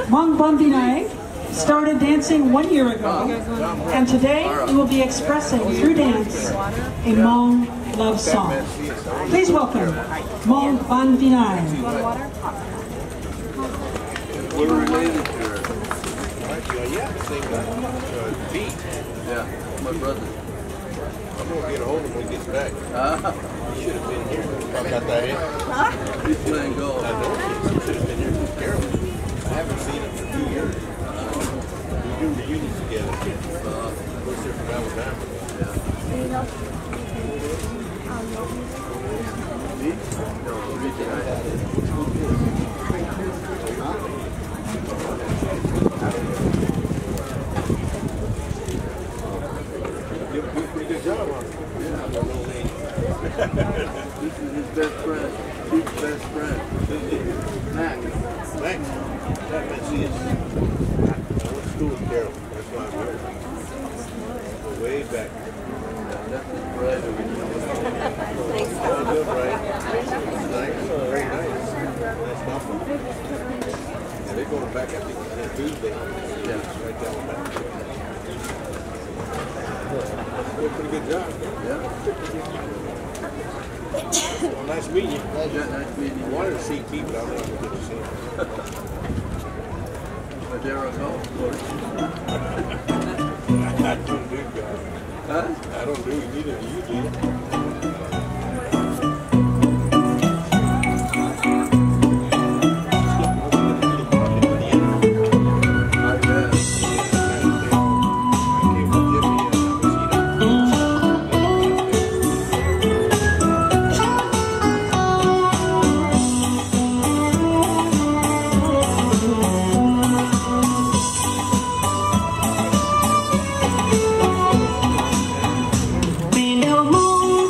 Hmong Bambinai started dancing 1 year ago, and today we will be expressing through dance a Hmong love song. Please welcome Hmong Bambinai. We're related to her. Yeah, same beat. Yeah, my brother. I'm going to get a hold of him when he gets back. He should have been here. I got that in. He's playing golf. I know he should have been here with Carol. I haven't seen him for 2 years. We do reunions together. Goes here from Alabama. Yeah. Good job on it. Yeah, that little lady. This is his best friend. His best friend. Max. Max? Max is. I went to school with Carol. That's why I'm here. Go way back. That's his brother. Thanks. All good, right? Nice. Very nice. Nice couple. Yeah, they're going back, I think, Tuesday. Yeah. Right down the back. Did a pretty good job. Yeah. Well, nice meeting you. Yeah, nice meeting you. I wanted to see Pete, but I don't know if I get to see him. But there I go. I don't do God. Huh? I don't do it. Neither do you, do you? Moon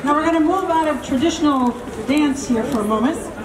Now we're going to move out of traditional dance here for a moment.